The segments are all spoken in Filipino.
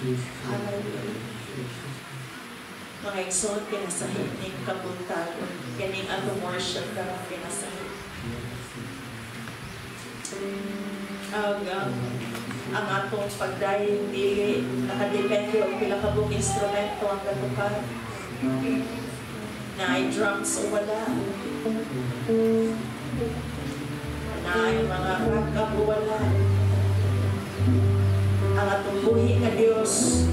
Hallelujah. Mga igsoon, pinasahit ning kabuntagon. Kaning atong worship karang pinasahit. Ang atong pagdayon dili nakadepende o pila ka buong instrumento ang katukan. Na ay drums o wala. Na ay mga backup o wala. Ang atong buhi nga Diyos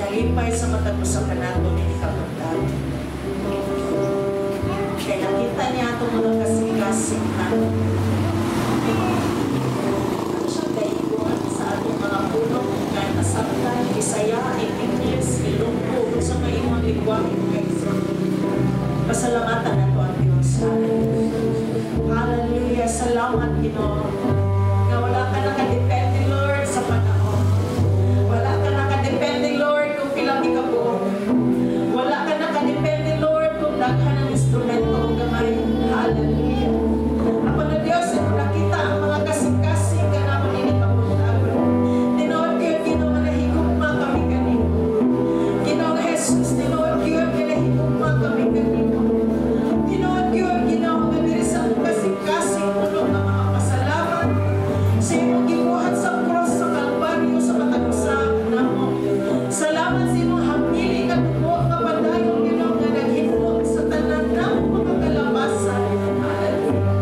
nalipay sa matag usa ka nato ni kabuntagon. Kaya nakita niya atong mga kasing-kasing ano siyang kaibuan sa atong mga puno kahit nasabtan, Bisaya, English, Ilonggo, sa mga imong lingwahe mga igsoon. Pasalamatan nato ang Diyos. Hallelujah. Salamat, Ginoo. Na wala ka nakadepende, Lord, sa panahon. Wala ka nakadepende, Lord, kung pilang ikabuo. Wala ka nakadepende, Lord, kung daghan ang instrumento o gamay. Hallelujah. Ako na Diyos, nakita ang mga kasing-kasing ka naman inikabuntagon. Tinood kayo, Ginoo, na higugma kami kanino. Ginoo Jesus, tinood kayo, na higugma kami kanino. Tinood kayo, Ginoo, na dirisang kasing-kasing puno ng mga pasalamat. Sa imong gibuhat sa cross sa Kalbaryo sa matag-usap namo. Salamat sa imong hambili nga dugo nga padayon Ginoo nga naghimo sa tanan namong mga kalabasan. Hallelujah.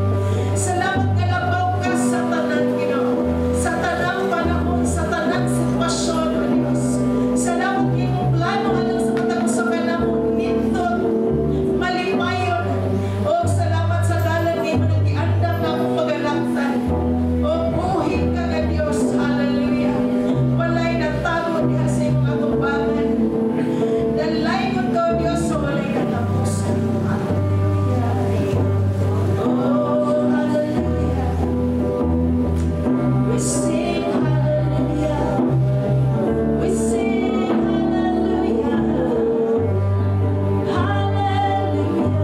Salamat nga labaw ka sa tanan Ginoo. Sa tanang panahon, sa tanang sitwasyon o Diyos. Salamat nga imong plano alang sa matag-usap namo nindot malipayon. O salamat sa dalan nga imong nagiandam nga akong pagalaktan. O buhi ka nga Diyos. Hallelujah. Walay nagtago diha sa imong atubangan. Dalay mo to Diyos sa walay katapusan. Hallelujah. Oh, hallelujah. We sing hallelujah. We sing hallelujah. Hallelujah.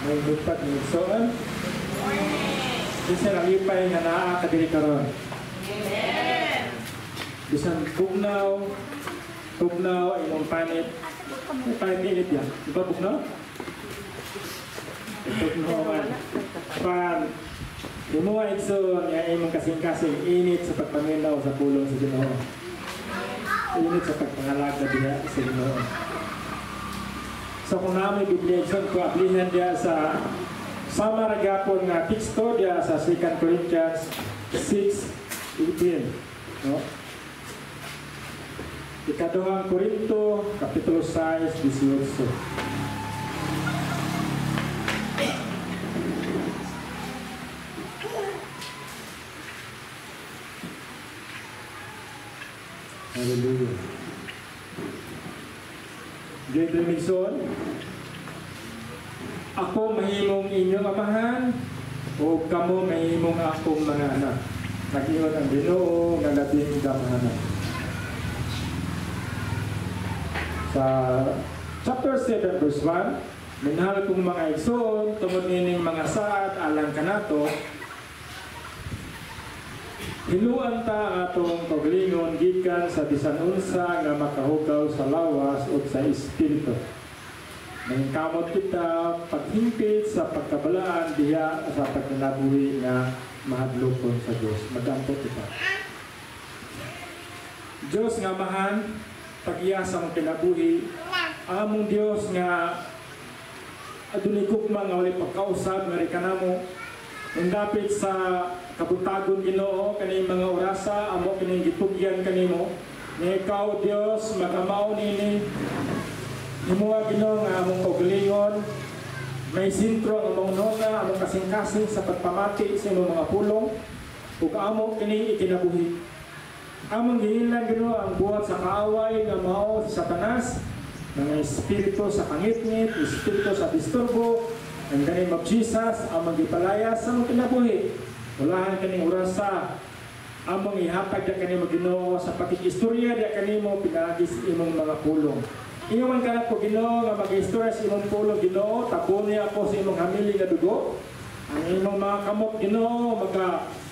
May lupat ni Igsoon. Bisan ang ipay nga naa kadiri karon. Amen. Bisan bugnaw imong panit. 5 minutes yan. Di ba bugnaw? Bugnaw man. Pan. Lumuha Igsoon nga imong kasing-kasing init sa pagpaminaw sa pulong sa Ginoo. Init sa pagpangalaga diha sa Ginoo. So kung namin Biblia Igsoon ko aplihan diya sa sama ragapon nga teksto diya sa 2 Corinthians 6:18, no? Ikaduhang Korinto kapitulo 6:18. Hallelujah. Dito Igsoon, ako mahimong inyong amahan o kamo mahimong akong mga anak. Nag-iwan ang Ginoo nga labing damahanan. Sa chapter 7 verse 1, minahal kong mga Igsoon, tungod nining mga saad alang kanato, hiluan ta atong kaugalingon gikan sa bisan unsa nga makahugaw sa lawas o sa espiritu. Nangkamot kita paghimpit sa pagkabalaan diha sa pagkanabuhi nga mahadlokon sa Dios. Magampot kita. Dios nga mahan, pag-iya sa mong kinabuhi, among Dios nga adunay gugma nga walay pagkausab nga rekanamo. Ang dapit sa kabuntagon Ginoo kaning mga orasa amo kining gitugyan kanimo ni ikaw Dios makamao nini himuwa Ginoo nga among kaugalingon may sintro ang among nona among kasing-kasing sa pagpamati sa imong mga pulong ug amo kini ikinabuhi among gihinlan Ginoo ang buhat sa kaaway nga mao sa Satanas nga espiritu sa pangitngit espiritu sa disturbo. Ang name of Jesus, among gipalayas sa mong kinabuhi. Walahan kaning orasa, among ihatag na kanimo Ginoo sa pakikistorya da kanimo pinagis imong mga pulong. Inyo man kanat po Ginoo nga mag-istorya sa imong pulo Ginoo, tapon niya po sa imong hamili nga dugo. Ang imong mga kamot Ginoo,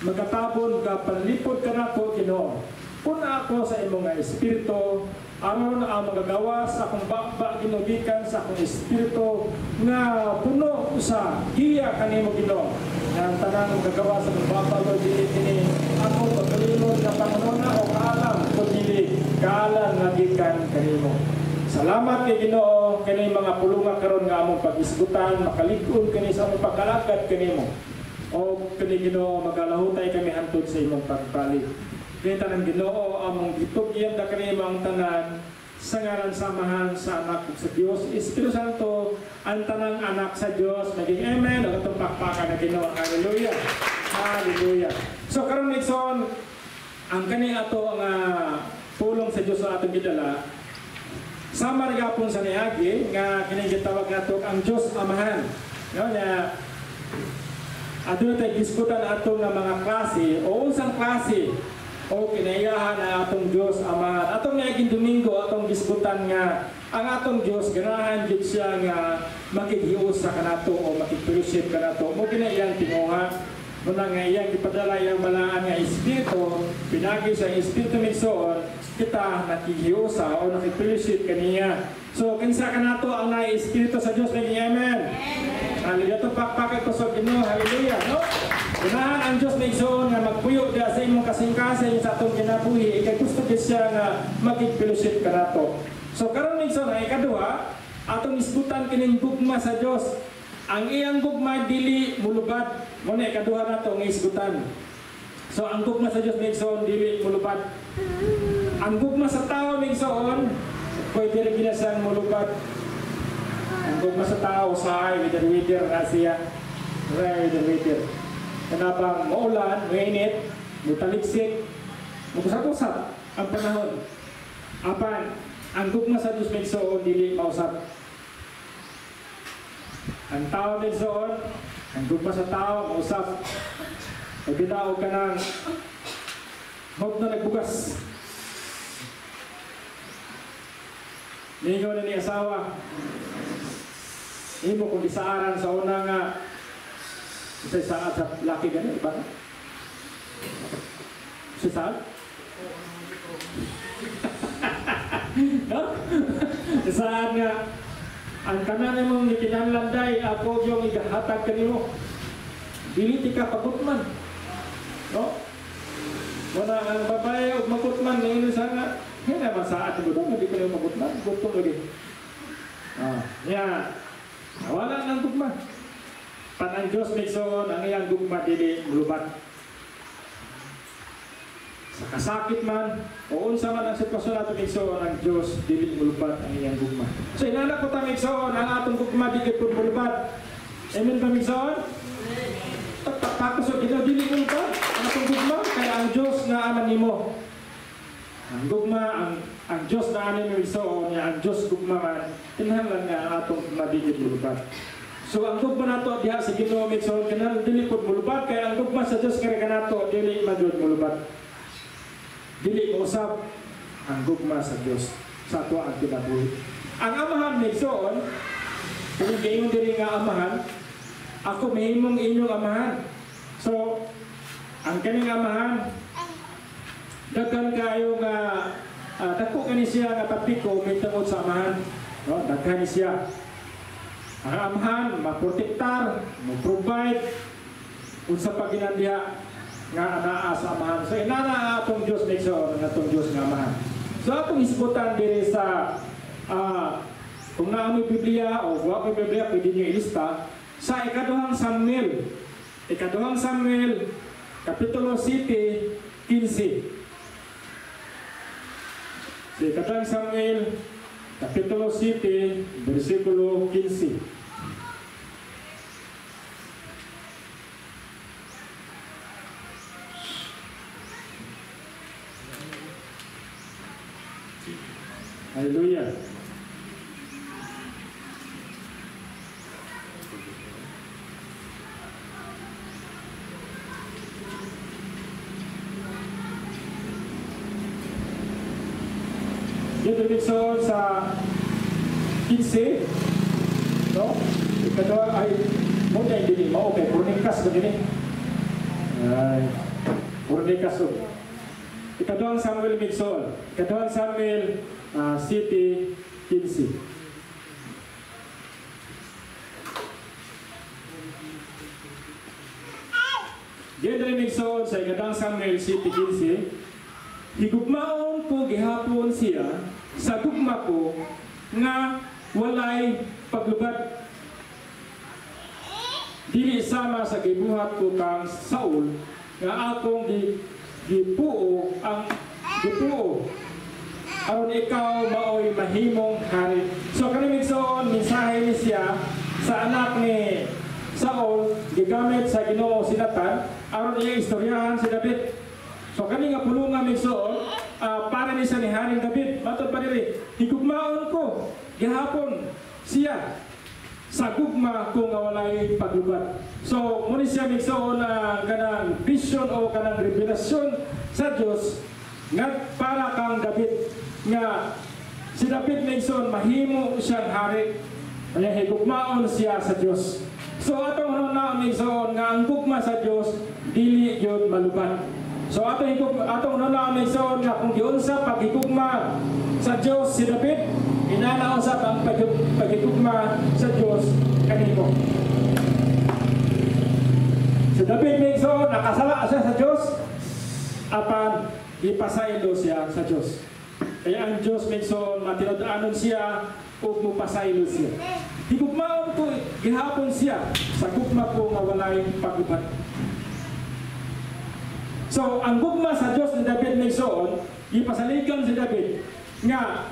magatabon ka panlipod ka na po Ginoo. Puna ako sa imong nga espiritu, aron ang magagawa sa akong bakba ginugikan sa akong espiritu nga puno sa giya kanimo Ginoo. Nga ang tanang magagawa sa akong bakba Lord dili kini akong pagkalimod na pangununa o kaalam kundi kaalam nga gikan kanimo. Salamat kay Ginoo kini mga pulunga karon nga among pag-isgutan, makalig-on kini sa among pagkalagad kanimo. O kini Ginoo magalahutay kami hantod sa imong pagbalik. Kini tanang Ginoo among gitugyan da kanimo ang tanan sa ngalan samahan sa anak sa Dios Espiritu Santo, ang tanang anak sa Dios naging amen. O katong pakpakan na Ginoo. Hallelujah. Hallelujah. So karon Nixon, ang kani ato ang pulong sa Dios sa atong gidala. Sama rin po sa niagi nga kinigitawag nato ang Diyos Amahan. No, na aduna tayo diskutan atong nga mga klase o unsang klase o kinaiyahan na atong Diyos Amahan. Atong niaging Domingo atong diskutan nga ang atong Diyos ganahan jud siya nga makighiusa kanato o makigfellowship kanato. Mo kinaiyang tinguha muna nga iyang ipadala iyang malaan nga espiritu, pinagi sa espiritu migsoon, kita nakighiusa o nakipilishit kaniya. So, kinsa ka na to ang na-espiritu sa Diyos naging amen. Hallelujah. Ito pakpakay ko sa Ginoo. Hallelujah. No? Unahan ang Diyos migsoon nga magpuyo dia sa imong kasing-kasing sa atong kinabuhi. Ikay gusto din siya nga makipilishit ka na to. So, karon migsoon ay ikaduha, atong isbutan kining gugma sa Diyos. Ang iyang gugma dili mulubad. Muna ikaduha na ito ng isgutan. So ang gugma sa Diyos migsoon dili mulubad. Ang gugma sa tao migsoon pwede rin ginasang mulubad. Ang gugma sa tao sahay with the weather na siya. With the weather. Kanabang maulan, mainit, mutaliksik, magusap-usap ang panahon. Apan, ang gugma sa Diyos migsoon dili mausap. Ang tao migsoon, ang gugma sa tao, mausap. Pag binaog ka ng huwag na nagbugas. Ninyo na ni asawa. Hindi mo kung isaaran sa una nga isa-isaan sa laki ganun, iba? Isa-isaan? No? Isaan nga ang kanan mong ikinanlanday, ako yung igahatag kanimo. Dili ka pagutman. No? Wala ang babae o magutman, ngayon sana, hindi naman sa atin mo doon, hindi ko yung magutman, gutong lagi. Yan. Wala ng gugma. Panang Diyos migsoon, ang iyang gugma dili mulubat. Sa kasakit man, o unsa man ang sitwasyon natin migsoon, ang Diyos dili mulubat ang iyang gugma. So inanak ko ta migsoon, ang atong gugma dili pud mulubat. Amen ba migsoon? Tapos so Ginoo dili mulubat ang atong gugma kay ang Diyos nga aman nimo. Ang gugma ang Diyos na anin migsoon, ang Diyos gugma man, kinahanglan nga ang atong gugma dili mulubat. So ang gugma nato diha sa Ginoo migsoon kinahanglan dili pud mulubat kay ang gugma sa Diyos kay kanato dili madud mulubat. Dili usab ang gugma sa Dios sa ato ang kinabuhi. Ang amahan migsoon, kung gayon diri nga amahan, ako mahimong inyong amahan. So, ang kaning amahan, daghan kayo nga dako kani siya nga tapiko may tungod sa amahan. No, daghan ni siya. Ang amahan maprotektar, mo-provide unsa pa ginandiha nga anaa sa amahan. So inana atong Diyos migsoon nga atong Diyos nga amahan. So atong isbutan diri sa kung naamoy Biblia o wa may Biblia pwede niyo ilista sa ikaduhang Samuel kapitulo 7 15. Sa ikaduhang Samuel kapitulo 7 bersikulo 15. Hallelujah. Dito migsoon sa 15, no? Ikaduhang ay mo na hindi mo okay, purnikas ba din? Ay, purnikas so. Ikaduhang Samuel Migson, ikaduhang Samuel City 15. Diyan rin Migson sa ikaduhang Samuel City 15, higugmaon ko gihapon siya sa gugma ko nga walay paglubad. Dili sama sa gibuhat ko kang Saul nga akong gipuo ang gipuo aron ikaw maoy mahimong hari. So kani Migson mensahe ni siya sa anak ni Saul gigamit sa Ginoo si Nathan aron iya istoryahan si David. So kani nga pulungan Migson para ni sa ni Haring David matod pa diri higugmaon ko gihapon siya sa gugma ko nga walay paglubad. So muni siya Migson kanang vision o kanang revelasyon sa Dios nga para kang David nga si David Migson mahimo siyang hari kaya higugmaon siya sa Dios. So atong na Migson nga ang gugma sa Dios dili gyud malubad. So atong na Migson nga kung giunsa paghigugma sa Dios si David inanausap ang paghigugma sa Dios kanimo. Si David Migson nakasala siya sa Dios apan ipasaylo siya sa Dios. Kaya ang Dios Migson matinod-anon siya ug mupasaylo siya. Higugmaon ko gihapon siya sa gugma ko nga walay paglubad. So ang gugma sa Dios ni David Migson ipasaligan si David nga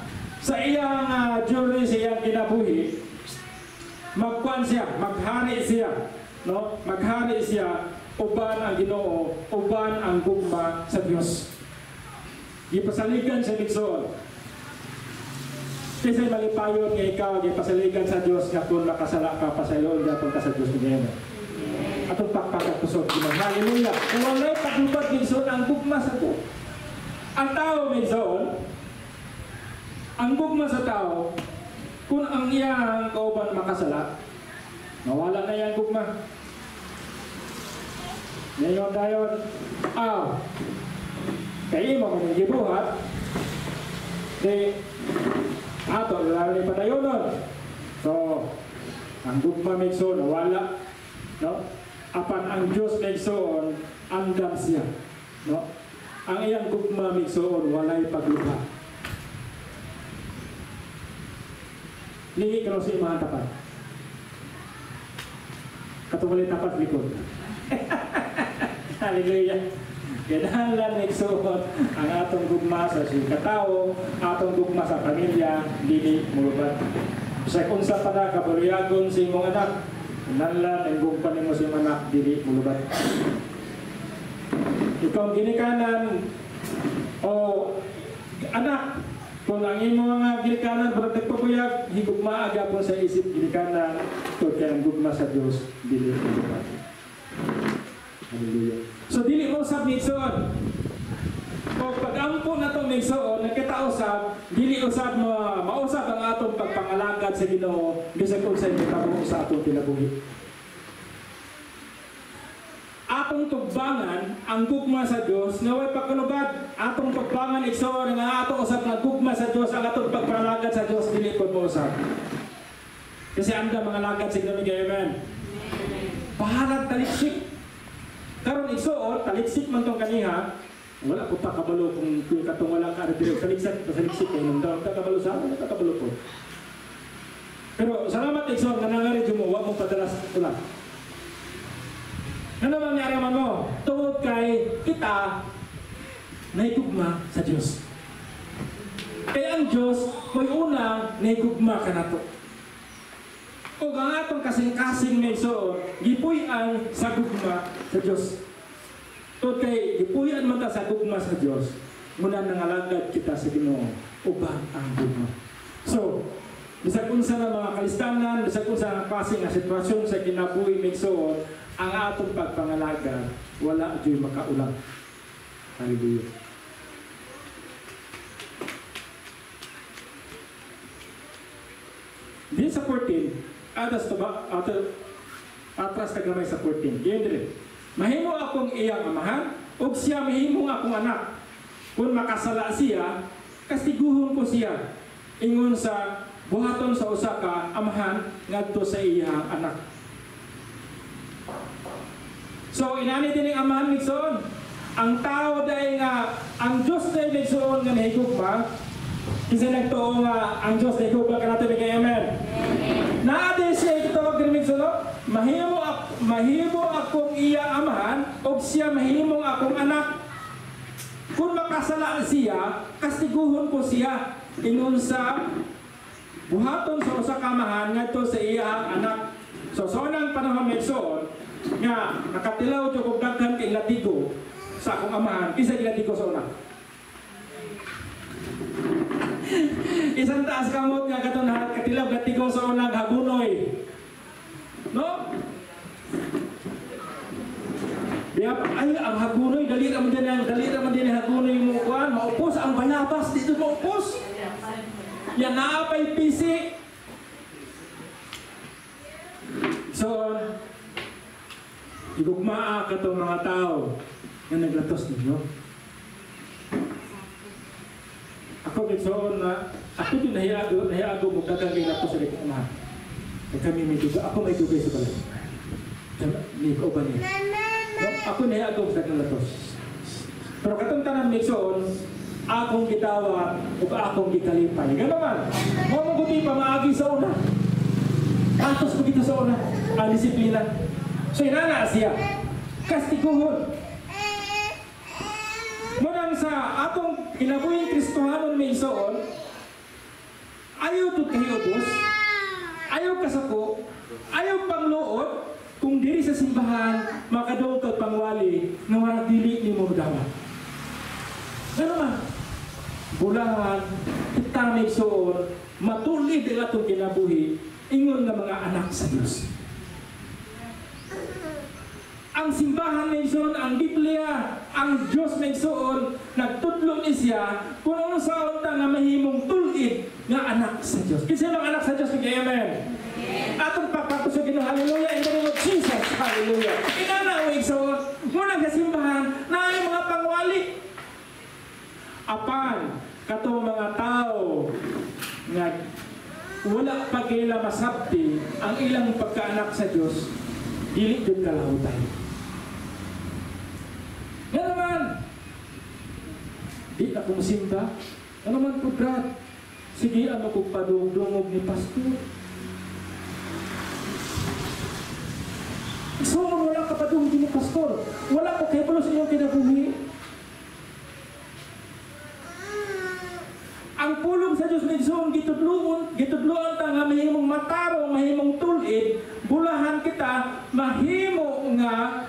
sa iyang journey sa iyang kinabuhi magkuan siya, maghari siya, no? Maghari siya uban ang Ginoo, uban ang gugma sa Dios. Ipasaligan sa Migson. Kasi malipayon nga ikaw ipasaligan sa Dios nga kung nakasala ka pasayon dapat ka sa Dios niya. Atong pakpakat kusog hallelujah. Kung walay paglubad Migson ang gugma sa Dios. Ang tao Migson, ang gugma sa tao, kung ang iyang kauban makasala, nawala na yung gugma. Ngayon dayon, kaya mo kung gibuhat, di, ato, lalali pa tayo nun. So, ang gugma Migson, nawala. No? Apan ang Diyos Migson, andam siya. No? Ang iyang gugma Migson, walay paglubha. Lingi ka sa imahan tapat. Katungulin tapat likod. Hallelujah. Kailangan Migson ang atong gugma sa katao, atong gugma sa pamilya, dili mulubad. Sa kung sa pana kabaluyagon sa imong anak, nalan ang gugma nimo sa imong anak, dili mulubad. Ikaw ginikanan o anak, kung ang imong mga ginikanan para nagpapuyag, higugma agapon sa isip ginikanan, kung kaya ang gugma sa Diyos, dili mulubad. Hallelujah. So dili mo usab Migson. O pag-ampo na itong Migson, nagkatausap, dili usab mausap ang atong pagpangalagad sa Ginoo, bisag kung sa itabo sa atong kinabuhi. Atong tugbangan ang gugma sa Dios nga way pagkalubad. Atong tugbangan Migson nga atong usab nga gugma sa Dios ang atong pagpangalagad sa Dios dili pod mo usab. Kasi anda mga lagad sa Ginoo, amen. Paharag taliksik. Karon igsuot, taliksik man tong kaniha, wala ko pa kabalo kung katong wala ka retiro taliksik, taliksik kay nung daw kabalo sa amin, kabalo po. Pero salamat igsuot nga nangari mo, wa mo padalas ulan. Ano mangyari man mo? Tungod kay kita naigugma sa Dios. Kaya ang Dios may unang naigugma ka nato. O ang atong kasing-kasing Migson, gipuy-an sa gugma sa Dios. Tungod kay gipuy-an man ta sa gugma sa Dios, muna nangalagad kita sa Ginoo uban ang gugma. So, bisag unsa na mga kalistanan, bisag unsa ang kasing nga sitwasyon sa kinabuhi Migson, ang atong pagpangalaga wala dyo'y makaulang. Hallelujah. Di sa 14, atras tagamay sa 14. Yun dire. Mahimo akong iyang amahan, o siya mahimo akong anak. Kung makasala siya, kastiguhon ko siya. Ingon sa buhaton sa usa ka amahan ngadto sa iyang anak. So inani din ang amahan migsoon. Ang tao dahil nga, ang Diyos dahil migsoon nga nahigugma, kasi nagtuo nga ang Diyos nahigugma ka natin kay Amen. Naade siya itawag din migsoon, mahimo akong iya amahan, o siya mahimong akong anak. Kung makasala siya, kastiguhon ko siya. Ingon sa buhaton sa usa ka amahan ngadto sa iyang anak. So nang panahon migsoon nga nakatilaw jud og daghan kay latigo sa akong amahan, isa gilatigo sa una. Isang taas kamot nga katon katilaw latigo sa una hagunoy. No? Diya ay ang hagunoy dali ra man din ang hagunoy mo kuan, maupos ang bayabas dito maupos. Yan naapay pisi. So, igugmaa ka itong mga tao na naglatos ninyo. Ako nagsoon na, ako din nahiago mo dagang latos sa likong amahan. Kami may duga, ako may dugay sa balay. May kauban niya. No? Ako nahiago sa dagang latos. Pero katong tanan nagsoon, akong gitawat o akong gikalipay. Gano'n man. Mamuguti pa maagi sa una. Antos ko dito sa una. Ang disiplina. So inana siya. Kastiguhon. Munang sa atong kinabuhing Kristohanon may isoon, ayaw ito kahiubos, ayaw kasako, ayaw pangluot, kung diri sa simbahan, makadungkot pangwali, na walang dili ni mo dawat. Gano'n man. Bulahan, kita may soon, matulid ang atong kinabuhi, ingon nga mga anak sa Diyos. Ang simbahan may soon, ang Biblia, ang Diyos may soon, nagtudlo ni siya, kung ano sa unta nga mahimong tulid nga anak sa Diyos. Kasi ang anak sa Diyos, Amen. Atong pagpapusugin ng Hallelujah, in the name of Jesus, Hallelujah. Inanawig soon, muna sa simbahan, na ay mga pangwali. Apan, katong mga tao nga wala pa kila masabti ang ilang pagkaanak sa Diyos, dili jud kalawtay. Nga naman, di na kong simba, ano man po brad, sige ano kong padungdungog ni pastor. So, wala ka padungdungog ni pastor, wala ko kayo sa iyong kinabuhi. Ang pulong sa Diyos nagsuon gitudloon ta nga mahimong matarong, mahimong tulid, bulahan kita, mahimo nga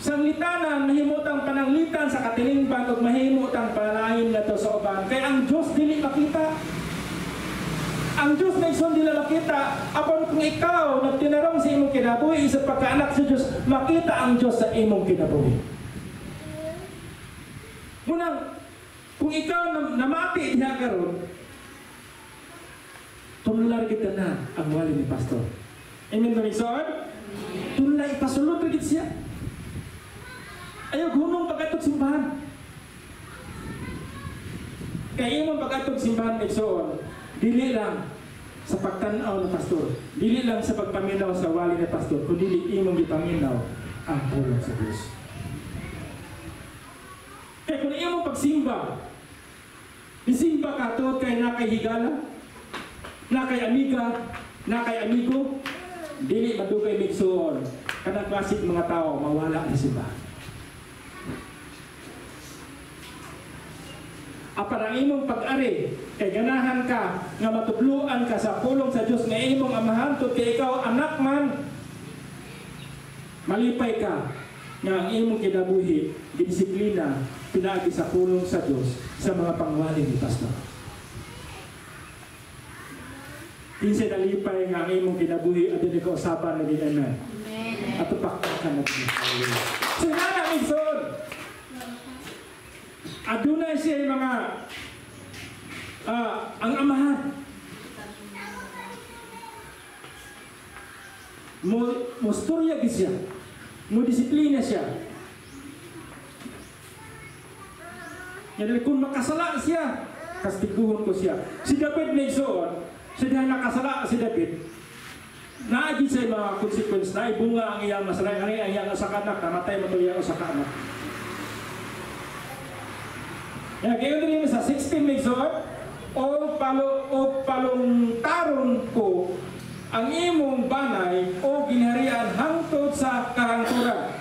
sanglitanan, mahimo tang pananglitan sa katilingban ug mahimo tang panalangin nga to sa uban. Kay ang Diyos dili makita. Ang Diyos nagsuon dili makita. Apan kung ikaw nagtinarong sa imong kinabuhi sa pagkaanak sa Diyos, makita ang Diyos sa imong kinabuhi. Munang kung ikaw namati diha karon, tulular kita na ang wali ni pastor. Amen ba migsoon? Tulay ipasulod gid siya. Ayaw gunong pag-atog simbahan. Kaya imong pag-atog simbahan migsoon, dili lang sa pagtan-aw ng pastor, dili lang sa pagpaminaw sa wali ni pastor, kundi imong gipaminaw ang pulong sa Diyos. Kaya kung imong pagsimba, isimba ka to kay nakay higala, nakay amiga, nakay amigo, dili madugay migsuon, kanang klasik mga tao mawala ni simbahan. Apan ang imong pag-ari, kay ganahan ka nga matudluan ka sa pulong sa Diyos nga imong amahan, tod kay ikaw anak man, malipay ka nga ang imong kinabuhi, gidisiplina, pinaagi sa pulong sa Diyos sa mga pangwali ni pastor. Kinsa nalipay nga ang imong kinabuhi adto ni kausaban na din Amen. Ato pakkan na din. So nana migsoon. Adunay siya mga ang amahan. mo storya gid siya, mo disiplina siya. Yan kung makasala siya, kastiguhon ko siya. Si David nagsuon, siya nakasala si David. Naagi sa mga consequence na ibunga ang iyang masala, ang iyang asakanak, namatay mo ito iyang asakanak. Yan, kaya rin sa 16 nagsuon, o palungtaron ko ang imong banay o ginharian hangtod sa kahangturan.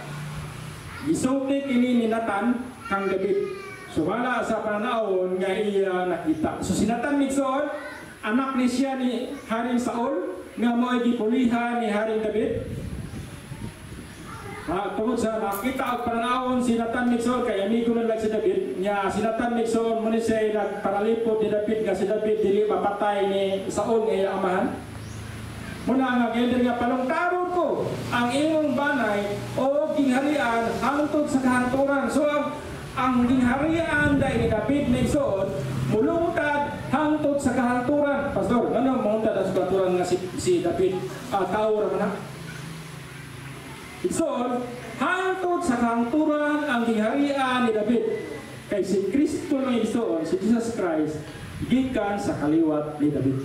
Gisuplik ini ni Natan kang David. Sumala sa panahon nga iya nakita. So si Natan nagsuon, anak ni siya ni Haring Saul, nga mo'y gipulihan ni Haring David. Tungkol sa nakita ang panahon si Natan nagsuon, kay amigo na lang si David. Nga si Natan nagsuon, muna siya nagparalipod ni David, nga si David dili mapatay ni Saul nga iya amahan. Muna nga gender nga palungtaron ko ang imong banay o gingharian hangtod sa kahangturan. So ang gingharian dahil ni David nagsuon, mulungtad hangtod sa kahangturan. Pastor, ano mulungtad sa kahangturan nga si David? Tao raman na. Igsoon, hangtod sa kahangturan ang gingharian ni David. Kay si Kristo na igsoon, si Jesus Christ, gikan sa kaliwat ni David.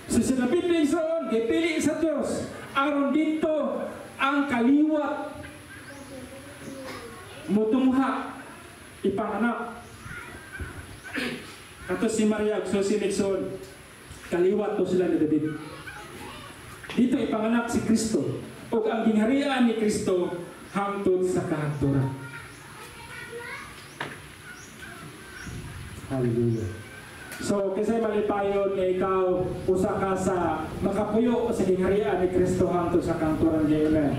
So si David na igsoon, gipili sa Diyos. Aron dito ang kaliwat mutungha ipanganak. Ato si Maria so si Nixon kaliwat to sila ni David. Dito ipanganak si Kristo o ang gingharian ni Kristo hangtod sa kahangturan. Hallelujah. So, kasi malipayon na ikaw usa ka sa makapuyo sa gingharian ni Kristo hangtod sa kahangturan niya. Amen.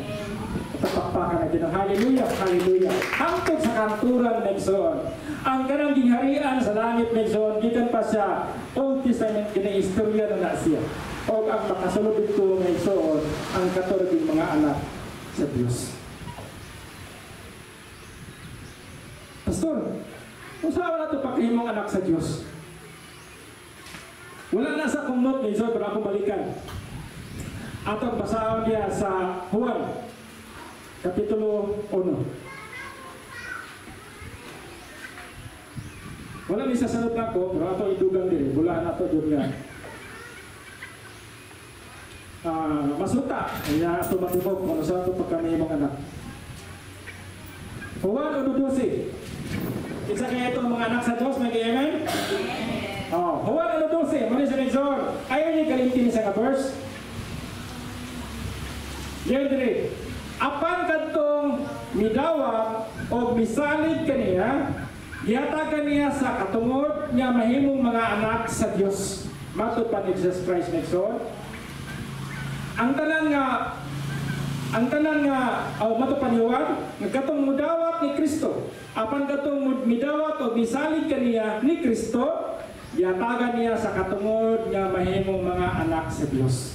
Tapakpakan natin ang hallelujah, hallelujah. Hangtod sa kahangturan Nixon. Ang kanang gingharian sa langit Nixon, gikan pa siya Old Testament kinaistorya na siya. O ang makasunod ito Nixon, ang katulad mga anak sa Diyos. Pastor, kung saan na ito pakihimong anak sa Diyos? Wala na sa kumot ni Zod, pero akong balikan. Atong basahan niya sa Juan, Kapitulo 1. Wala ni sasanod na ko, pero ato idugang din. Wala na ito doon nga. Masuta. Kaya ato matibok kung saan ito pagkanihimong anak. Juan 1:12. Isa kaya itong mga anak sa Diyos, nag-i-amen? Juan 1:12, muli sa Nixon. Ayaw niya kalimtin sa verse. Yerdre, apan kadtong midawat o misalig kaniya, gihatagan niya sa katungod niya mahimong mga anak sa Diyos. Matod pa ni Jesus Christ Nixon. Ang tanan nga matupaniwan, nagkatong mudawat ni Kristo. Apan katong midawat o misalig kaniya ni Kristo, yatagan niya sa katungod nga mahimong mga anak sa Diyos.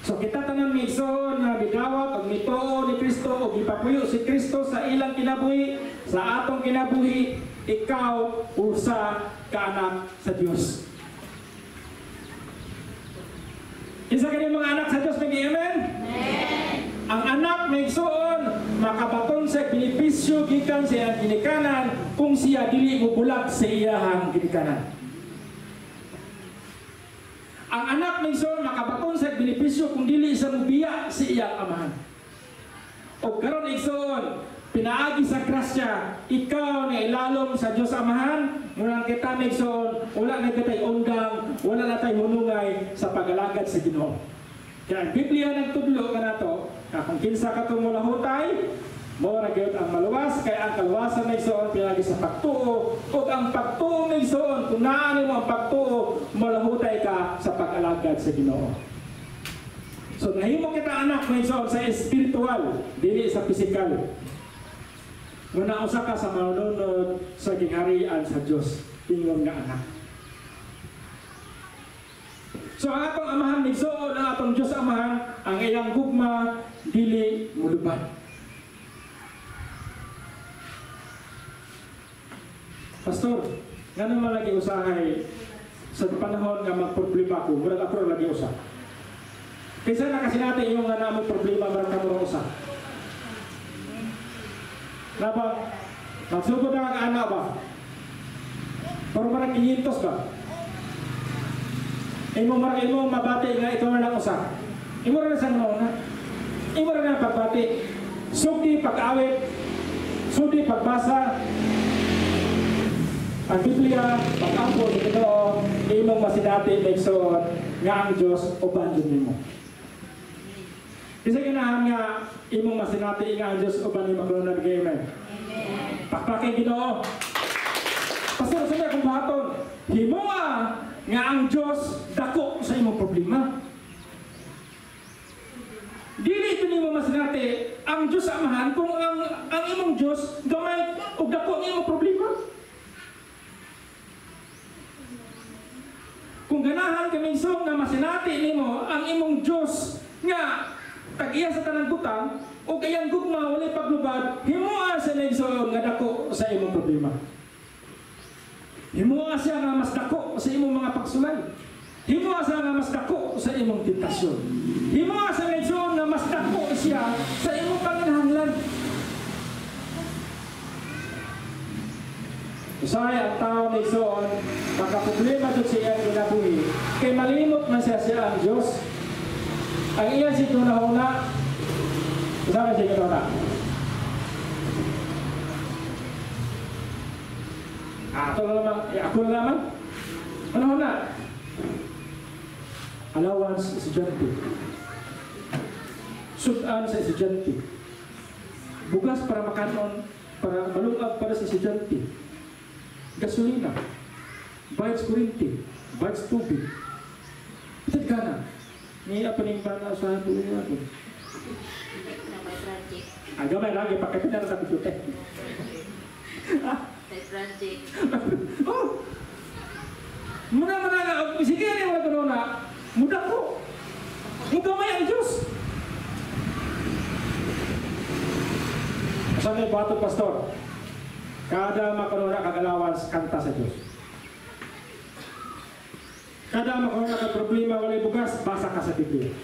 So kita tanan migsoon nga midawat o mituo ni Kristo o gipapuyo si Kristo sa ilang kinabuhi, sa atong kinabuhi, ikaw usa ka anak sa Diyos. Isa kini mga anak sa Diyos, nag-amen? Amen. Ang anak nagsuon makabaton sa benepisyo gikan sa iyang ginikanan kung siya dili mubulag sa iyang ginikanan. Ang anak nagsuon makabaton sa benepisyo kung dili sa mubiya sa iyang amahan. O karon nagsuon pinaagi sa grasya, ikaw na ilalom sa Diyos Amahan, ngunang kita nagsuon, wala na kitay undang, wala na tayo hunungay sa pag-alagad sa Ginoo. Kaya ang Biblia nagtudlo ka na to, kung kinsa ka itong mulahutay, mo na gyud ang maluwas, kaya ang kaluwasan nagsuon pinagi sa pagtuo, o ang pagtuo nagsuon, kung naanin mo ang pagtuo, malahutay ka sa pag-alagad sa Ginoo. So nahimo kita anak nagsuon sa espiritual, dili sa pisikal. Muna usa ka sa manunod sa gingharian sa Diyos, ingon nga anak. So ang atong amahan nigsuon, ang atong Diyos amahan, ang iyang gugma dili mulubad. Pastor, ngano man lagi usahay sa panahon nga magproblema ko, murag ako lagi usa. Kaysa na kasi natin yung nga namang problema, murag ka murag usa. Naba, magsugod na ang anak ba? Pero marang 500 ba? Imo mabati nga ito na lang usa. Imo rin sa na. Imo rin ang pagbati. Sugdi pag-awit. Sugdi pagbasa. Ang Biblia, pag-ampo sa Ginoo, imong masinati nagsuot nga ang Dios uban jud nimo. Isa ganahan nga imong masinati nga ang Dios uban nimo kuno na amen. Pakpakin Ginoo. Pastor sa akong baton, himoa nga ang Dios dako sa imong problema. Dili ito nimo masinati ang Dios amahan kung ang imong Dios gamay ug dako nga imong problema. Kung ganahan kami isong nga masinati nimo ang imong Dios nga tag-iya sa tanang butang o kayang gugma walay paglubad, himuha sa nagsoon nga dako sa imong problema. Himuha siya nga mas dako sa imong mga pagsulay. Himuha siya nga mas dako sa imong tentasyon. Himuha sa nagsoon nga mas dako siya sa imong panginahanglan. Usay ang tao ni Soon, pagkaproblema dito siya ginabuhi, kay malimot man siya ang Diyos. Ang iyan si Tunahuna, usay siya Tunahuna. Ako na naman. Ano na? Allowance estudyante. Sudan sa estudyante. Bugas para makanon, para malungag para sa estudyante. Gasolina, bites kurinti, bites tubig. Itad ka na. Ni apa ning bana sa tuloy ako. Gamay lagi pakai na sa pitute. Project. Oh. Muna nga sige ni wala kuno na. Muda ko. Gamay ang Diyos. Sanay bato pastor. Kada makarona kagalawans kanta sa Diyos. Kada makarona ka problema walay bugas, basa ka sa Biblia.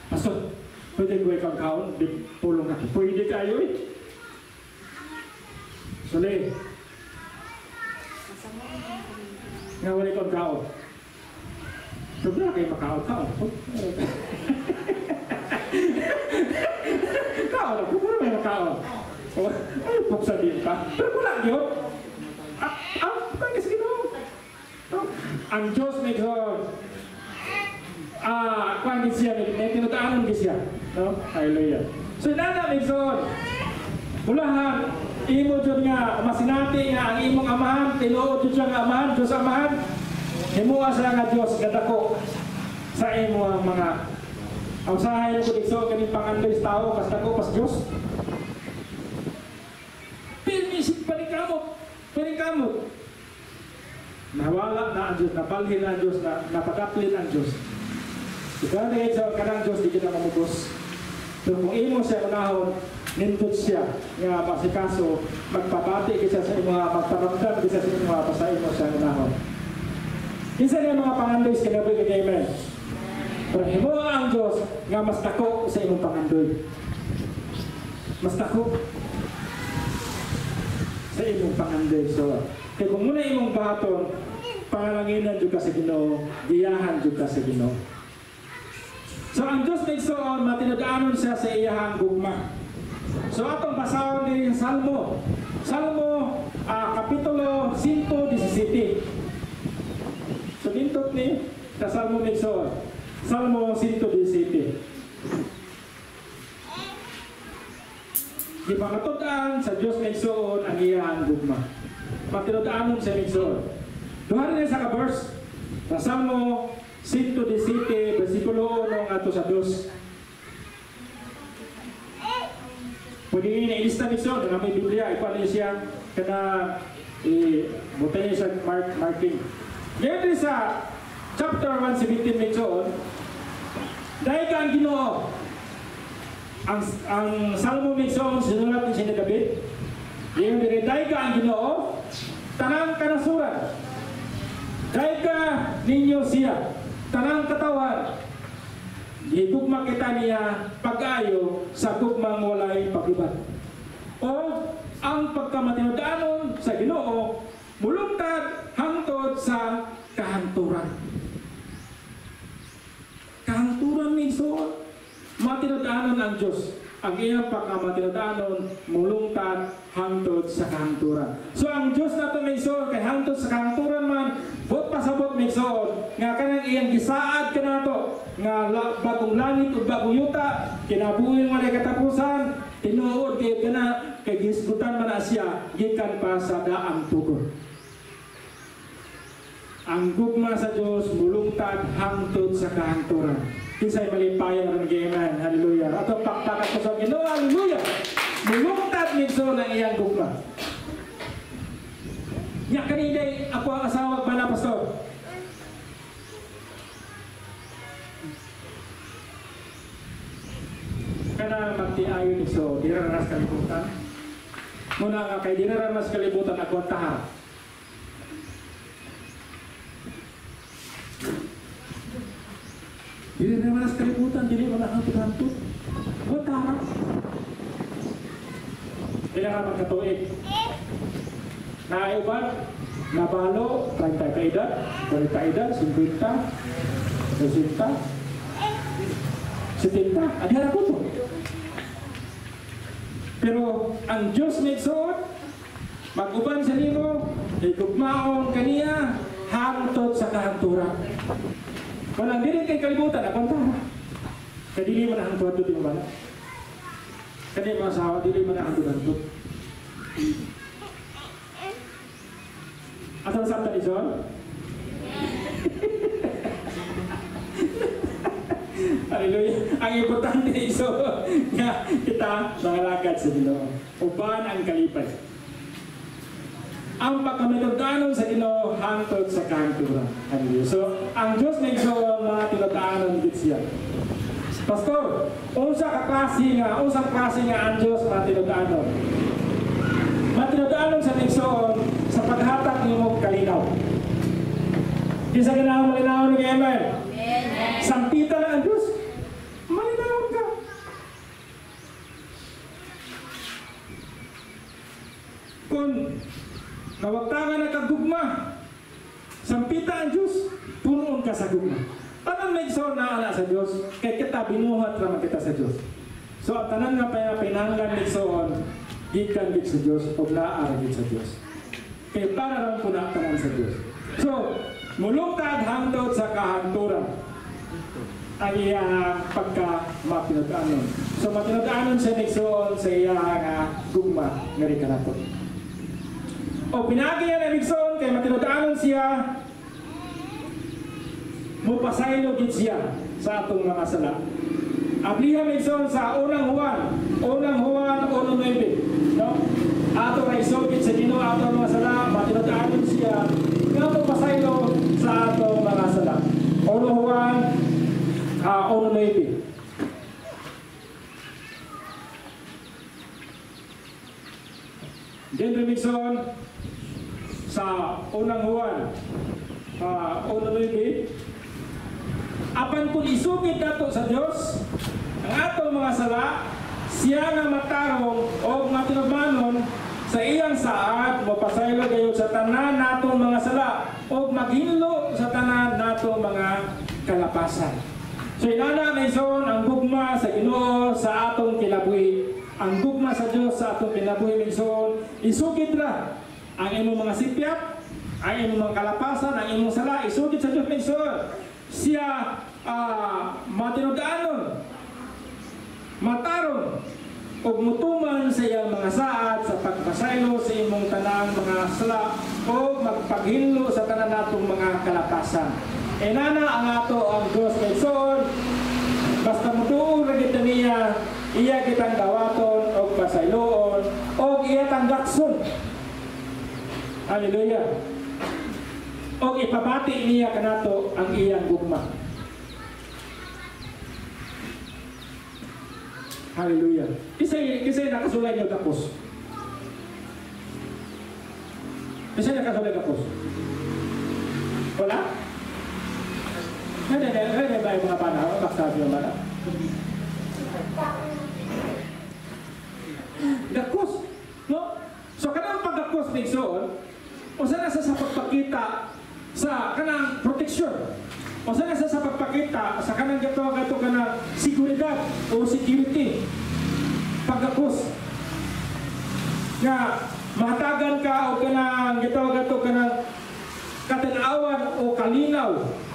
Pastor, pwede ko ikaw kaon, di pulong ka. Pwede kayo eh. Suli. Nga walay kong kaon. Problema kayo makaon-kaon. Kaon ako, puro may makaon. Ay, puksa din ka. Pero wala yun. Pagkas Ginoo. Ang Diyos may God. Kuhan din siya, may tinutaanan din siya. No? Hallelujah. So, inana may God. Mulahan, imo dyan nga, masinati nga ang imong amahan, tinuod dyan nga amahan, Diyos amahan. Himuha sa nga Diyos, gadako sa imo ang mga ang sahay ko dito, kaning pangandoy sa tao, kas dako, pas Diyos. Isip paningkamot. Nawala na ang Diyos, napalhin na ang Diyos, napadaplin ang Diyos. Ikaw na sa kanang Diyos, di kita mamugos. Pero kung imo siya unahon, nindot siya, nga masikaso, magpabati kisa sa imo, magparamdam kisa sa imo, basta imo siya unahon. Isa niya mga pangandoy sa kinaboy kay Amen. Pero imo ang Diyos, nga mas tako sa imong pangandoy. Mas tako sa imong pangandoy. So, kaya kung muna imong baton, pangalanginan dyan ka sa Ginoo, diyahan dyan ka sa Ginoo. So, ang Diyos nagsoon, matinadaanon siya sa iyahang gugma. So, atong basahon ni Salmo. Salmo, Kapitulo 117. So, dintot ni sa Salmo nagsoon. Salmo 117. Di pangatudaan sa Diyos nagsoon ang iyang gugma. Matinudaanon siya nagsoon. Duharin niya sa ka-verse. Sa Salmo 117, versikulo 1 ato sa 2. Pwede nyo na-ilista nagsoon. Na may Biblia, ipano niya siya kana butay niya sa marking. Ngayon din sa chapter 117 nagsoon, dahil ka ang Ginoo. Ang Salmo nagsoon, sinulat ni Sina David. Ngayon din, dahil ka ang Ginoo, tanang kanasuran. Daika ninyo siya, tanang katawan, gigugma kita niya pag-ayo sa gugmang walay pag-ibat. O ang pagkamatinudanon sa Ginoo, mulungtad hangtod sa kahanturan. Kahanturan ni Iso, matinudanon ang Diyos. Ang iyang pagkamatinudanon, mulungtad hangtod sa kahanturan. So ang Diyos na ito may Iso, kay hangtod sa kahanturan man, bot pasabot may Iso, nga kanang iyang gisaad ka na ito, nga bagong langit o bagong yuta, kinabuhin mo na katapusan, tinuod kayo ka na, kay gisgutan man na siya, gikan pa sa daang tugon. Ang gugma sa Diyos, mulungtad hangtod sa kahanturan. Kisa'y malipayan ng Amen. Hallelujah. At ang pakpakat ko sa Ginoo, hallelujah. Mulungtad nito ng iyang gugma. Nya kaniday ako ang asawa ba na pastor? Kana magtiayon iso, di ranas kalibutan. Muna nga kay di ranas kalibutan ako ang tahar. Di ranas kalibutan, dili mo na hantod-hantod. Ako ang tahar. Kailangan magkatuig. Naiuban, nabalo, 30 ka edad, 40 edad, 50, 60, 70, adhara ko to. Pero ang Diyos may suot, mag-uban sa nimo, igugmaon kaniya, hangtod sa kahanturan. Kung ang dili kay kalibutan, akonta. Kadili mo na hangtod yung bala. Kani mga asawa, dili mo na hangtod-hangtod. At ang sabta ni John? Hallelujah. Ang importante iso nga kita nangalagad sa Ginoo. Uban ang kalipay. Ang pagkamitugdanon sa Ginoo hangtod sa kahanturan. Hallelujah. So, ang Diyos na iso mga tinutaanon git siya. Pastor, usang klase nga ang Diyos mga tinutaanon. Matinudaanon sa Nixon sa paghatak ni mo kalinaw. Di sa ginawa malinaw ni Amen. Sampita na ang Diyos. Malinaw ka. Kung nawagtangan na kagugma, sampita ang Diyos, punoon ka sa gugma. Tanang Nixon na ala sa Diyos, kaya kita binuhat naman kita sa Diyos. So, tanan nga pa pinanggan Nixon, gikan gid sa Dios o naa gid sa Dios. Kay para lang punatanan sa Dios. So, mulungtad hangtod sa kahanturan. Ang iyang pagka-matinud-anon. So, matinud-anon siya Nixon sa iyang gugma nga rin kanato. O pinagi niya na Nixon kay matinud-anon siya, mupasaylo gid siya sa atong mga sala. Ablihan Nixon sa unang Juan 1:9. No? Ato na isugit sa Ginoo ato mga sala, matinud-anon siya, nga mupasaylo sa ato mga sala. Unang Juan 1:9. Then Nixon sa unang Juan 1:9. Apan kung isugit nato sa Dios ang atong mga sala, siya nga matarong o matinugmanon sa iyang saad, mapasaylo gayon sa tanan natong mga sala o maghinlo sa tanan natong mga kalapasan. So inana Nixon ang gugma sa Ginoo sa atong kinabuhi. Ang gugma sa Dios sa atong kinabuhi Nixon, isugit ra ang imong mga sipyat, ang imong mga kalapasan, ang imong sala, isugit sa Dios Nixon. Siya matinud-anon, matarong, o mutuman sa iyang mga saad sa pagpasaylo sa imong tanang mga sala o magpaghinlo sa tanan natong mga kalapasan. Enana ang ato ang Diyos Nixon, basta mutuong ragit niya, iya kitang dawaton o pasayloon o iya tanggakson. Hallelujah. O ipabati niya kanato ang iyang gugma. Hallelujah. Kisay nakasulay niyo kapos. Kisay nakasulay kapos. Wala? Hindi ba yung mga panahon? Baksabi yung mana? Dakos. No? So, kanang pagdakos ng soon, o sana sa pagpakita sa kanang proteksyon, o sana sa pagpakita sa kanang gato kanang seguridad o security. Pagdakos. Nga, mahatagan ka o kanang gato kanang katanawan o kalinaw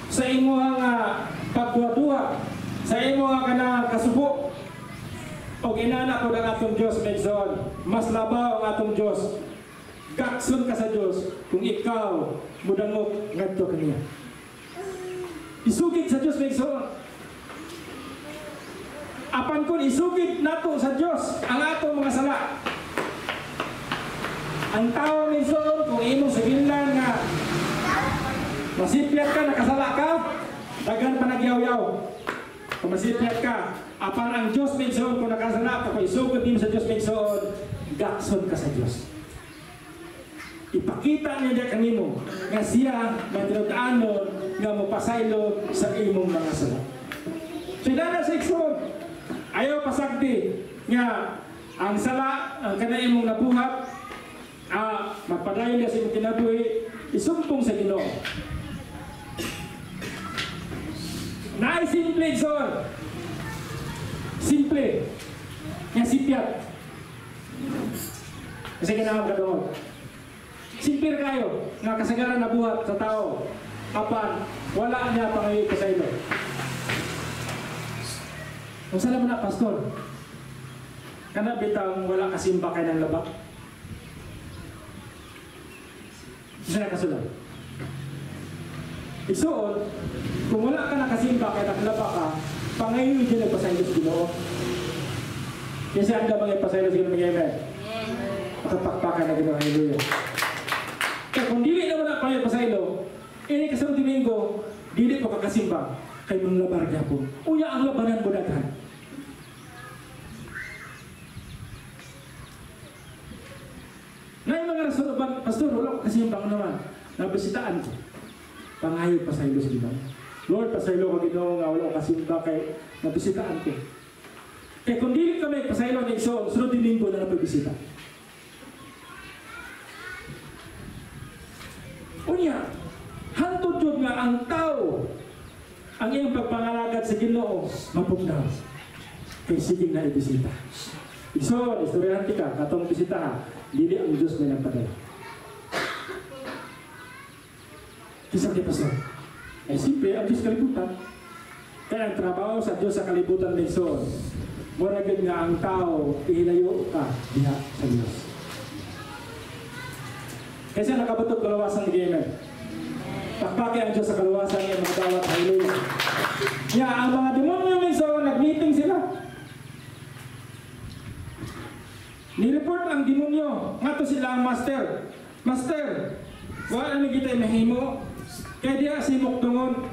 sa imong pagduha-duha, sa imong kanang kasubo. O ginana ko ng atong Diyos, Megzon, mas labaw ang atong Diyos. Gakson ka sa Diyos kung ikaw mudangok ngadto kaniya. Isugid sa Diyos, Megzon. Apan kun isugid nato sa Diyos ang atong mga sala. Ang tao, Megzon, kung imong sagilan nga masipyat ka, nakasala ka, dagan pa nagyaw-yaw. Kung masipyat ka, apan ang Diyos Megzon, kung nakasala ka, kung isugod din sa Diyos Megzon, gakson ka sa Diyos. Ipakita niya kanimo nga siya matinutaanon nga mapasaylo sa imong mga sala. So dana sa Megzon, ayaw pasagdi nga ang sala, ang kanay imong nabuhat, magpadayon niya sa imong kinabuhi, isumpong sa Ginoo. Simple, Megzon. Simple. Nga sipyat. Kasi kinahang kadungog. Simple kayo. Nga kasagaran na buhat sa tao. Apan, wala niya pangayon ko sa ilo. Kung saan naman na, Pastor? Kana bitang wala kasimba kayo ng labak? Isa na kasulat. Isuon, kung wala ka nakasimba kaya nakalaba ka, pangayon din nagpasaylo sa Ginoo. Kasi ang damang ipasaylo sa Ginoo mag-amen. Kapakpakan na Ginoo, hallelujah. Kaya kung dili naman ang pangayon pasaylo, ini kasunod Domingo, dili ko kakasimba, kay mong labar niya po. Uya ang labanan mo daghan. Na yung mga rason, Pastor, wala ko kasimbang naman. Nabisitaan ko. Pangayod pasaylo sa Ginoo. Lord, pasaylo ka Ginoo nga wala ko kasimba kay nabisitaan ko. Kaya kung dili kami pasaylo ng Igsoon, sunod din linggo na napagbisita. Unya, hantod yun nga ang tao, ang iyong pagpangalagad sa Ginoo, mapugnaw. Kaya sige na ibisita. Igsoon, istoryahan ka, katong bisita ha, dili ang Diyos may nagpadala. Kisang di Pastor, ay simple, ang Diyos kalibutan. Kaya ang trabaho sa Diyos sa kalibutan ng Igsoon, muragin nga ang tao, ihilayo ka diha sa Diyos. Kasi nakabatot kalawasan ni Gamer. Pakpaki ang Diyos sa kalawasan niya mga bawat hallelujah. Nga, ang mga demonyo ng Igsoon, nag-meeting sila. Nireport ang demonyo, nga to sila ang master. Master, wala na kita mahimo. Kaya diha simok tungon,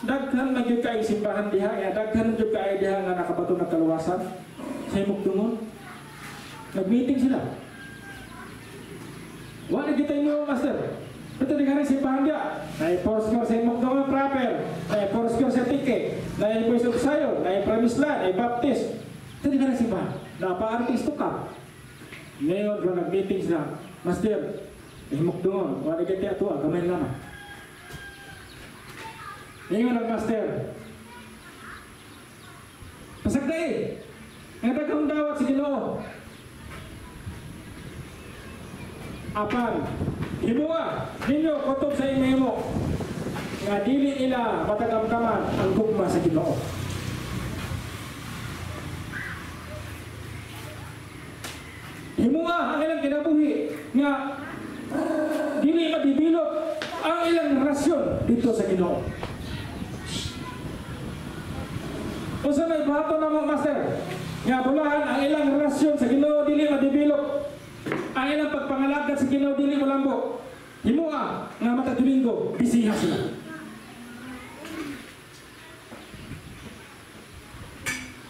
daghan na gyud kay simbahan diha, ya daghan gyud kay diha nga nakabato ng kaluwasan. Simok tungon. Nag-meeting sila. Wala kita inyo, master. Ito di ka simbahan diha. Nai-Foursquare sa imok tungon proper, nai-Foursquare sa tike, nai-Voice of Zion, nai-Promised, nai-Baptist. Ito di ka simbahan. Napa-artist ka. Ngayon, kung nag-meeting sila, master, imok tungon, wala kita ito, gamay naman. Ngayon ang master. Pasagday, nga daghang dawat sa Ginoo. Apan, himuwa, ninyo kutob sa inyo nga dili nila matagamdaman ang gugma sa Ginoo. Himuwa ang ilang kinabuhi nga dili madibilog ang ilang rasyon dito sa Ginoo. Kung sa may bato na mga master, nga bulahan ang ilang relasyon sa Ginoo dili madibilog, ang ilang pagpangalagad sa Ginoo dili malambo. Himua nga mata Domingo, bisiha sila.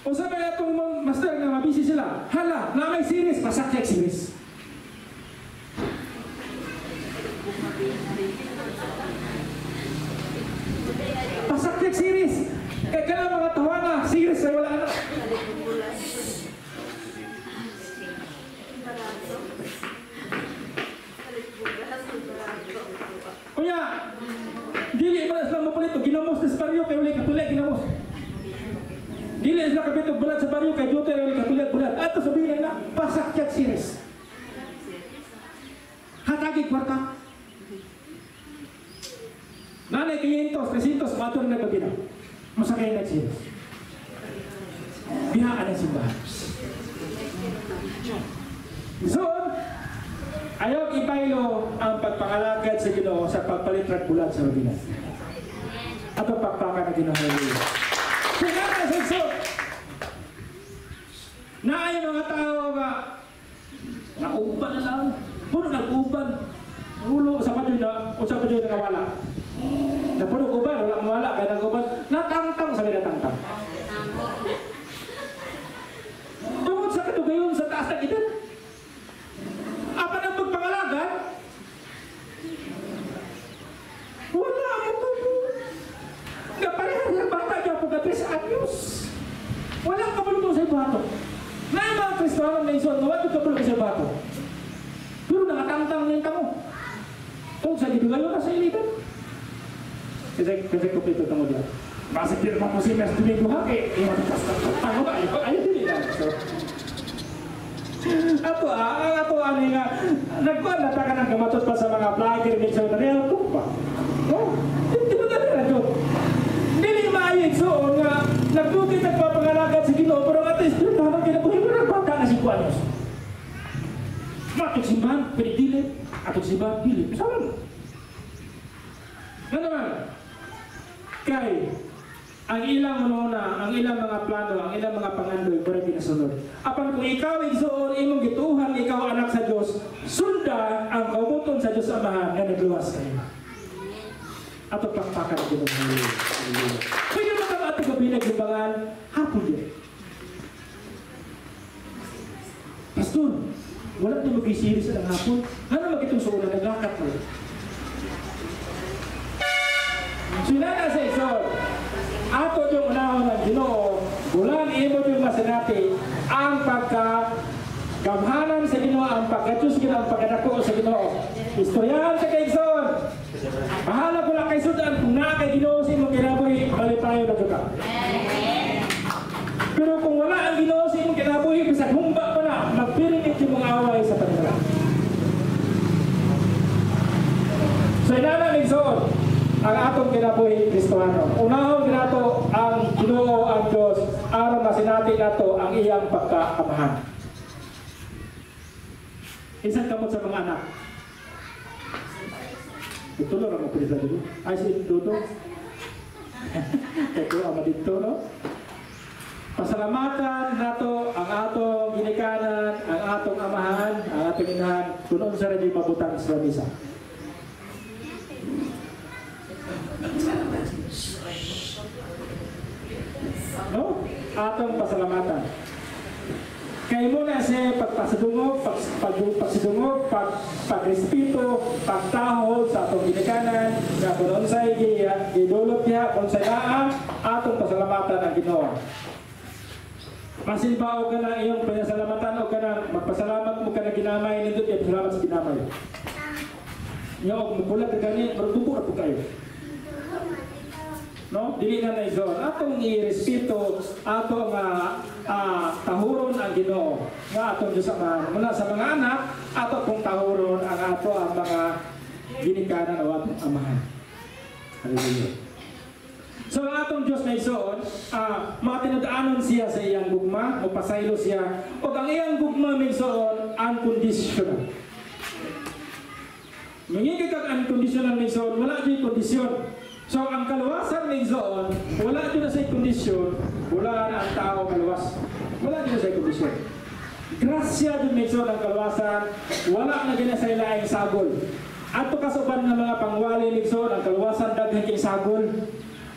Kung sa may atong master nga mabisi sila, hala, na may series, pasakyak series. sa baryo kay uli katulad ginamos. Dili sila kapit og bulat sa baryo kay duty uli katulad bulat. Ato sabihin na pasakyat series. Hatagi kwarta. Nanay 500, 300 matur na bagina. Masakay na series. Bihaan ang simbahan. So, ayaw ipaylo ang pagpangalagad sa Ginoo sa pagpalitrag bulat sa Rubina. At ang pagpakan na Ginoo. Kaya na sa so, na ay mga tao nga nauban na lang. Puno nag-uban. Ulo sa padyo na, o sa padyo na nawala. Na puno uban, wala mawala, kaya nag-uban. Natangtang sa natangtang. Tungkol sa katugayon sa taas ng edad. Apa na pagpangalagad? Wala mo po. Naparehan ng bata niya po ka 3 anyos. Walang kapulutong sa ibato. Na yung mga Kristiyano na ison, nawag yung kapulutong sa ibato. Pero nakatangtang na yung tamo. Kung sa gidugayon na sa ilitan. Kasi kumpleto tamo diyan. Basta di naman po si Mes Domingo Hake. Ano ba? Ayaw din nila. Ato ano nga, nagkuhan na taka ng gamatot pa sa mga vlogger din sa Real Book pa. No? Hindi mo ganun na doon. Hindi maayag soon nga, nagbukit nagpapangalagad sa Ginoo, pero at least, habang kinabuhin mo nagbata na 5 anyos. Matog simbahan, pwede dilit. Atog simbahan, dilit. Sama mo. Ano naman? Kay, ang ilang una, ang ilang mga plano, ang ilang mga pangandoy, para pinasunod. Apan kung ikaw igsoon, imong gituhan, ikaw anak sa Diyos, sunda ang kaubuton sa Diyos Amahan na nagluwas kayo. Ato pakpakan din ang huli. Pwede mo kang ato gabi naglubangan, hapon din. Pastor, wala na mag-isiris ang hapon. Ano mag-itong suuna, naglakat mo. Sila na sa isor. Ato yung unahon ng Ginoo, bulan imo yung masinati ang pagkagamhanan sa Ginoo, ang pagkatus Ginoo, ang pagkadako sa Ginoo. Istoryahan sa kaigsoon. Bahala ko lang kay Sudan kung na kay Ginoo sa imong kinabuhi, malipayo na ka. Pero kung wala ang Ginoo sa imong kinabuhi, bisag humba pa na, magpiringit yung mga away sa panila. So inana igsoon ang atong kinabuhi Kristohano. Unahon ginato ang Ginoo ang Dios aron masinati nato ang iyang pagkaamahan. Isang kamot sa mga anak. Itulo ra mo pili sa dito. Ay si Dodo. Ito ang dito no. Pasalamatan nato ang atong ginikanan, ang atong amahan, ang atong inahan kuno sa radyo mabutang sa misa. No? Atong pasalamatan. Kay mo na siya pagpasidungog, pagpasidungog, pagrespeto, pagtahol sa atong ginikanan, na kung unsay gidulot niya, kung unsay naa, atong pasalamatan ang Ginoo. Masin ba o ka na iyong pinasalamatan o ka na magpasalamat mo ka na ginamay nito, kaya pasalamat sa ginamay. Nga o mabulat ka gani, marutupo na po kayo. No? Dili na na iso. Atong i-respeto, atong tahuron ang Ginoo. Nga atong Diyos Amahan. Mula sa mga anak, ato pong tahuron ang ato ang mga ginikanan o atong amahan. Hallelujah. So ang atong Diyos na isoon, mga tinadaanon siya sa iyang gugma, o pasaylo siya, o ang iyang gugma may isoon, unconditional. Mangingig ang unconditional may isoon, wala dyan kondisyon. So ang kaluwasan may isoon, wala dyan na sa kondisyon, wala na ang tao kaluwas. Wala dyan na sa kondisyon. Grasya dyan may isoon ang kaluwasan, wala na dyan na sa ilaing sagol. Ato kasuban ng mga pangwali may isoon, ang kaluwasan daghan kay sagol.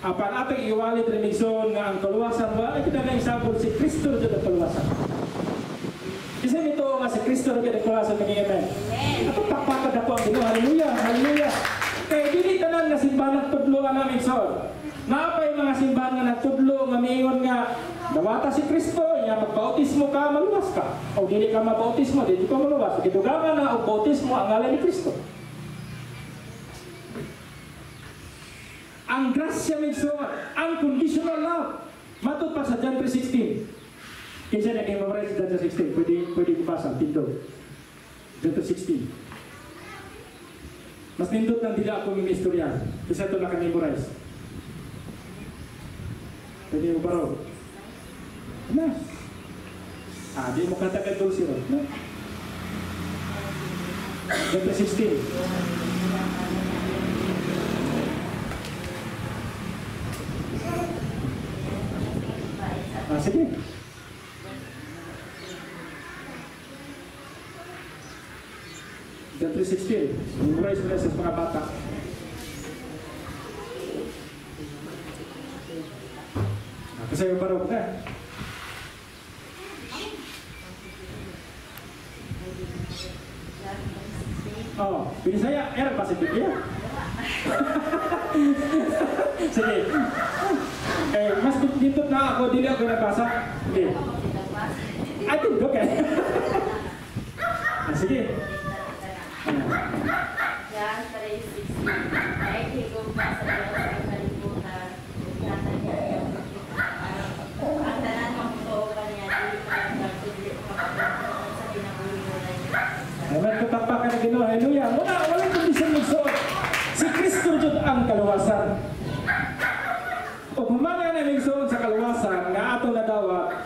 Apan atong iwalit rin igsoon nga ang kaluwasan ba ay kita na isabol si Kristo dyan ang kaluwasan. Isa nito nga si Kristo dyan ang kaluwasan ng amen. Atong pakpakad ako ang Ginoo. Hallelujah! Hallelujah! Kaya dili tanan nga simbahan nagtudlo nga namin igsoon. Napay mga simbahan nga nagtudlo nga miingon nga nawata si Kristo niya magbautismo ka maluwas ka. O dili ka mabautismo, dili ka maluwas. Gidugangan na og bautismo ang ngalan ni Kristo. Ang grasya migsoon, unconditional love. Matod pa sa John 3:16. Kinsa na kayo memorize John 3:16? Pwede kubasa, tindog. John 3:16. Mas nindot nang dila ako ng istorya. Kasi ito na ka-memorize. Pwede mo baro. Na. Di mo katagal doon si Rod. No? John 3:16. Sige. John 3:16. Memorize mo na sa mga bata. Kasi yung barok na. Binisaya, era positif ya. Sige. Mas dito na ako, dili ako nabasa. Hindi. I think okay. Sige. John 3:16. Naikigong pa sa Diyos ang kalibutan. Ang tanan ng tao kanya, di magkakudli makapagpunta sa kinabuhiwalay niya. Amen. Katapakan na Ginoo. Hallelujah. Walang kondisyon magsuot. Si Kristo jud ang kaluwasan. O humanga na magsuot sa kaluwasan nga atong nadawat,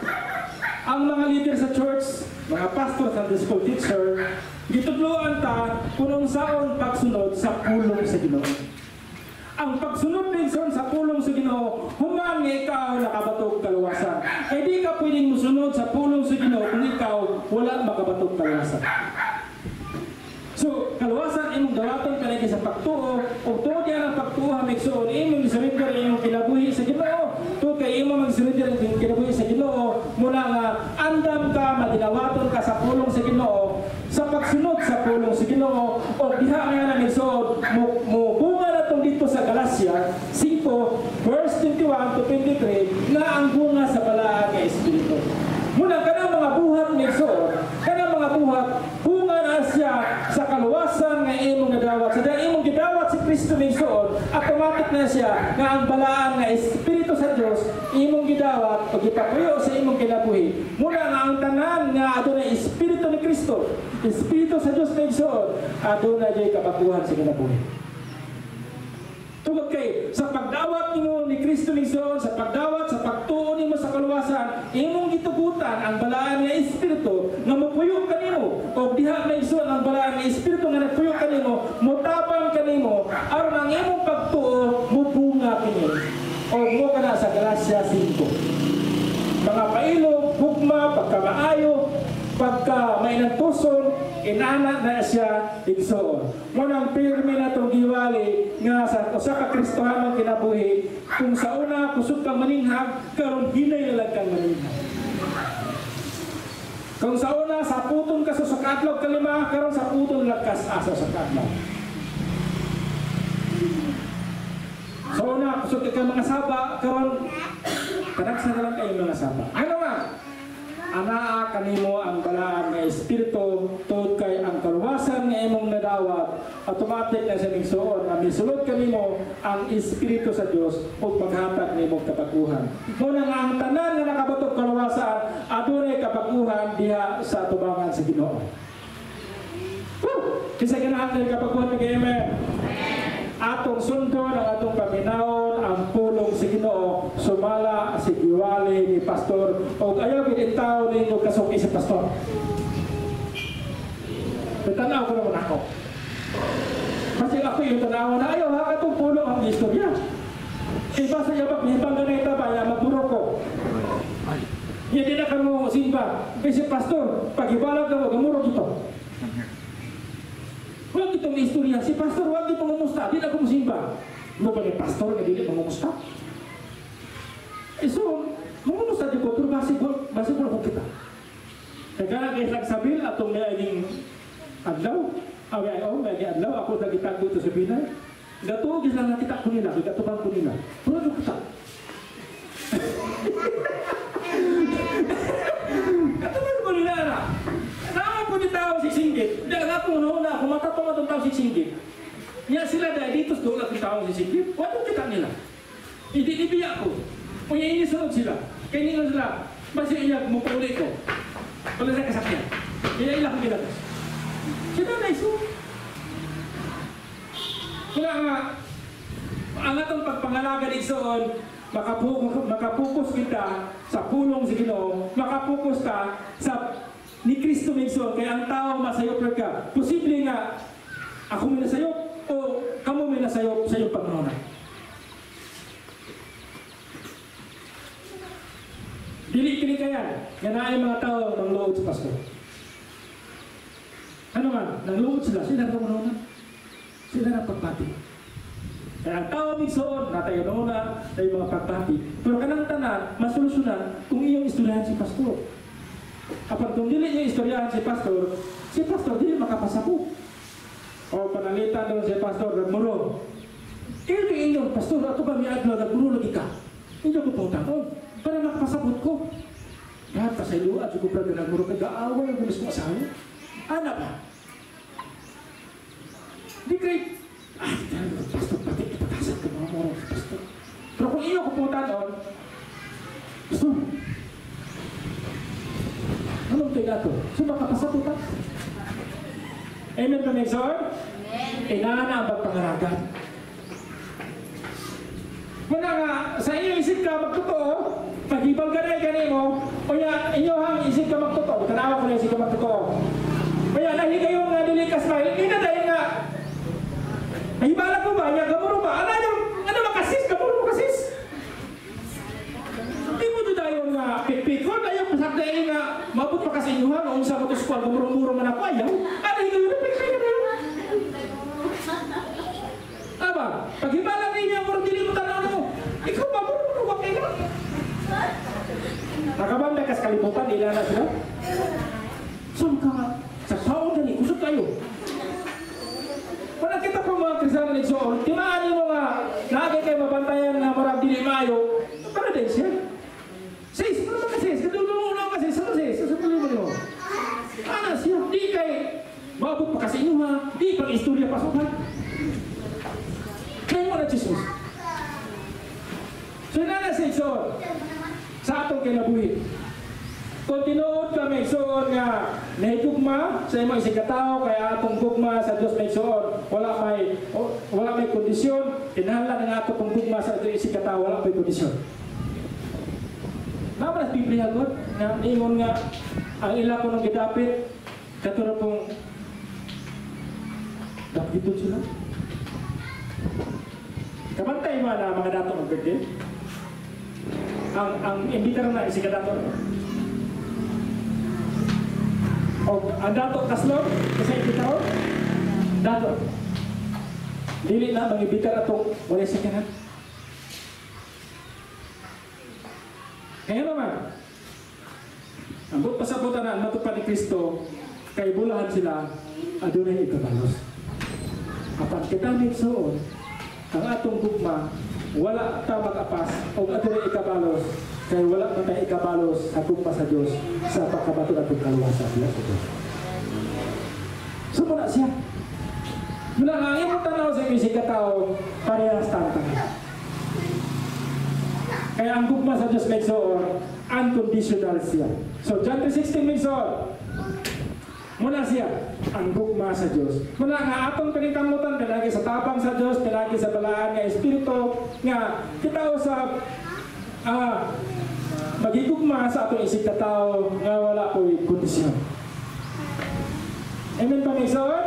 ang mga leader sa church, mga pastor, Sunday school teacher, gitudloan ta kung saon pagsunod sa pulong sa Ginoo. Ang pagsunod minsan sa pulong sa Ginoo, human nga ikaw nakabatog kaluwasan. Kaya di ka pwedeng musunod sa pulong sa Ginoo kung ikaw wala makabatog kaluwasan. So, kaluwasan imong dawaton kanay sa pagtuo, o tuod yan ang pagtuo hamigsuon, imong surrender imong kinabuhi sa Ginoo. Tuod kay imong mag-surrender imong kinabuhi sa Ginoo, muna nga andam ka, madinawaton ka sa pulong sa Ginoo, sa pagsunod sa pulong sa Ginoo, o diha nga namigsuon, bunga na tong dito sa Galacia 5, verse 21 to 23, na ang bunga sa balaan nga Espiritu. Muna kanang mga buhat migsuon, kanang mga buhat, bunga na siya sa kaluwasan nga imong nadawat. Sa dahil imong gidawat si Kristo migsuon, automatic na siya nga ang balaan nga Espiritu sa Dios imong gidawat o gipapuyo sa imong kinabuhi. Muna nga ang tanan nga adunay Espiritu ni Kristo, Espiritu sa Dios migsuon, adunay jay kapabuhan sa kinabuhi. Tugod kay sa pagdawat nimo ni Kristo migsuon, sa pagdawat sa pagtuo nimo sa kaluwasan, imong gitugutan ang balaan nga Espiritu nga mopuyo kanimo, o diha migsuon ang balaan nga Espiritu nga nagpuyo kanimo, motabang kanimo aron ang imong pagtuo mubunga kini. O mo kana sa Galacia 5. Mga pailog, hugma, pagkamaayo, pagka may nagtuson, inana na siya igsoon. Munang pirmi na itong giwali nga sa usa ka Kristohanong kinabuhi, kung sa una kusog kang maninghag, karon hinay na lang kang maninghag. Kung sa una saputon ka sa sakadlog kalima, karon saputon lang ka sa sakadlog. Sa una kusog ka mga saba, karon kanagsa na lang kayo mga saba. Ano nga? Anaa kanimo ang balaan nga Espiritu, tod kay ang kaluwasan nga imong nadawat, automatic na sa migsuon nga misulod kanimo ang Espiritu sa Dios ug paghatag nimo kapaguhan. Muna nga ang tanan nga nakabatok kaluwasan adunay kapaguhan diha sa atubangan sa Ginoo. Kisa ganahan ng kapaguhan ng Amen. Atong sundon ang atong paminawon ang pulong sa Ginoo, sumala si giwali ni pastor o ayaw binitaw ninyo kasuki si pastor. Tanaw ko naman ako. Kasi ako yung tanaw na ayaw ha atong pulong ang istorya. Iba sa yabak hibang ganita ba na magduro ko. Hindi na kamo simba. Kasi pastor, pag-ibalag na mo gamuro dito. Huwag itong istorya. Si pastor, huwag itong mumusta. Di na kumusimba. Mo ba ni pastor na dili mumusta? So, mumusta di ko. Pero basibol ko kita. Kaya kayo nagsabil atong naging adlaw. May adlaw. Ako nagitago ito sa Binay. Gatuugis lang nakita ko nila. Gatubang ko nila. Pero ano kita? Gatubang ko nila na. Naman po ni tao si Singgit. Dahil nga kung una, kung matatong itong tao si Singgit, niya sila dahil dito doon at yung tao si Singgit, wala kita nila. Hindi biya ko. Kung inisunod sila, kaya nila sila, basi iyak mo pauli ko. Wala sa kasakyan. Kaya ilang ko gilatas. Sila na iso. Kaya nga, ang atong pagpangalaga ni Igsoon, makapokus kita sa pulong si Ginoo, makapokus ka sa ni Kristo ni Igsoon, kaya ang tao masayop ka. Posible nga, ako may nasayop o kamo may nasayop sa iyong pagnonan. Dili kini kaya, nga naay mga tao ng luod sa Pasko. Ano man, nang luod sila pagnonan. Sila na pagpati. Kaya ang tao ng Igsoon, natayo na tayo mga pagpati. Pero kanang tanan, masolusyonan kung iyong istoryahan si Pastor. Kapag kung dili niya istoryahan si Pastor dili makapasako. O panalitan doon si Pastor, nagmuro. Kaya yung inyong Pastor, ato ba may adlaw, nagmuro lagi ka? Hindi ko punta doon. Para makapasabot ko. Lahat pasaylo at ko praga nagmuro kay gaaway ang gulis mo asawa. Ano ba? Di kay Pastor, pati ipatasan ka mga moro, Pastor. Pero kung iyo kupunta doon, Pastor, anong tiga to? So makapasabutan? Amen pa, Nexor? Kailangan na ang pagpangaragan. Muna nga, sa iyo isip ka magtotoo, pag-ibang ganay ganin mo, o yan, inyohang isip ka magtotoo, tanawa ko na isip ka magtotoo. O yan, nahi kayong nilikas ba? Hindi na dahil nga, nahibala ko ba? Yan, gamuro ba? Ano makasis? Gamuro makasis? Hindi mo doon tayo nga pikpikon, ayaw pasagdain nga, mabot pa kasi inyuhan, noong sa motoskwa, gamuro-muro man ako, ayaw. Ano yung gawin na pikpik na tayo? Aba, paghibala ninyo, muro dili mo tanaw mo. Ikaw ba, muro wak kayo? Nakabanda kas kalimutan, ilan na sila? Saan ka nga? Sa taon na ni, kusog kayo. Wala kita po mga Kristiyano ni Igsoon, tinaan niyo mga nagay kayo mabantayan na marang dili mayo, para din siya. Sis, ano ba kasi? Kadulungo lang kasi, saan sis? Saan pala mo niyo? Ano siya? Di kay, mabot pa kasi inyo ha, di pang istorya pasokan. Kaya mo na Jesus. So yun na si Igsoon, sa atong kinabuhi. Kung tinuod ka may Igsoon nga nahigugma sa imong isig katao, kaya atong gugma sa Dios may Igsoon, wala may kondisyon, kinahanglan nga ato pong gugma sa isig katao, wala may kondisyon. Naman as Biblia God, nga ingon nga ang ila ko ng gidapit, katulad pong dapitod sila. Kabantay mo na mga dato ng birthday. Ang imbitar na isig kadato. O, ang dato kaslog, kasi ibitaw, dato. Dili na, mag-ibitar atong wala sa kanan. Kaya naman, ang buot pasabutan na matupad ni Kristo, kay bulahan sila, adunay ikabalos. Apat kita may Igsoon, ang atong gugma, wala ta mag-apas, o adunay ikabalos, kaya wala man tayo ikabalos sa gugma sa Diyos sa pagkabato at pagkaluwasa sila sa Diyos. Sumuna siya. Mula nga, yung tanaw sa isig katao, parehas tantang. Kaya ang gugma sa Diyos may Igsoon, unconditional siya. So, John 3:16 may Igsoon, muna siya, ang gugma sa Diyos. Mula nga, atong pinitamutan, pinagi sa tapang sa Diyos, pinagi sa balaan nga Espiritu, nga kita sa magigugma sa atong isig katao, nga wala ko'y kondisyon. Amen pa may Igsoon?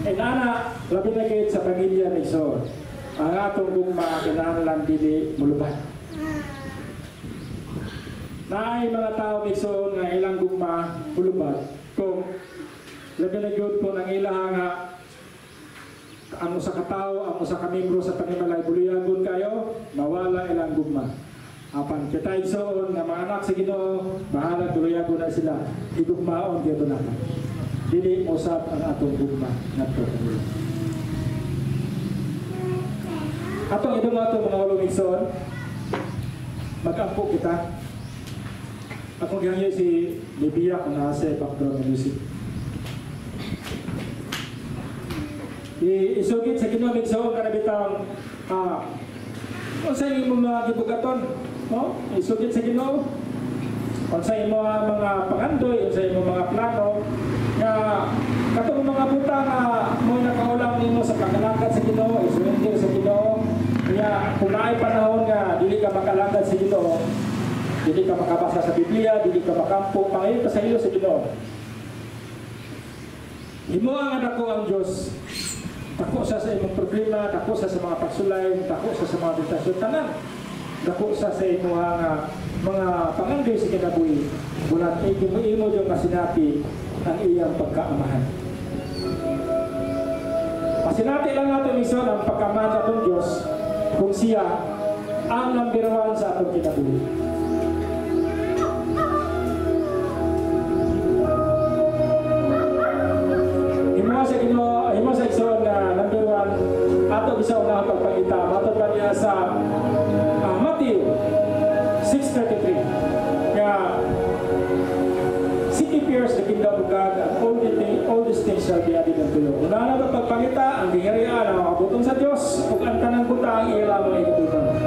And ana, labi na kayo sa pamilya may Igsoon. Ang atong gugma, kinahanglan dili mulubat. Naay mga tao may Igsoon nga ilang gugma mulubat. Kung labi na yun kung ang ilang nga ang usa ka tao, ang usa ka membro sa panimalay buliyagon kayo, mawala ilang gugma. Apan kita Igsoon nga mga anak sa Ginoo, bahala buliyagon na sila. Igugmaon dito natin. Dili usab ang atong gugma ngadto kanila. Atong idong ato mga ulong Igsoon, mag-ampo kita. Akong gangyo si Libia kung nasa background music. Isugit sa Ginoo Igsoon kana bitang Unsa imong mga gibugaton, no? Isugid sa Ginoo. Unsa imong mga pangandoy, unsa imong mga plano nga katong mga buta nga mo nakaulang nimo sa pagkalangkad sa Ginoo, isurrender sa Ginoo. Kaya kung naay panahon nga dili ka makalangkad sa Ginoo, dili ka makabasa sa Biblia, dili ka makampo, pangayon ka sa iyo sa Ginoo. Imo ang anak ko ang Diyos. Dako sa imong problema, dako sa mga pagsulay, dako sa mga bitasyon tanan. Dako sa imong mga pangandoy sa kinabuhi. Bulat imo yung masinapi ang iyang pagkaamahan. Masinati lang natin iso ang pagkaamahan sa atong Diyos kung siya ang number 1 sa atong kinabuhi. Imo sa iso na number 1 ato bisa una pagpangita. Ato pa niya sa Matthew 6:33. Nga seek ye first the kingdom of God, and all these things shall be added unto you. Una na pagpangita ang diharian ang mga butong sa Dios ug ang tanang buta ang ila mga itutunan.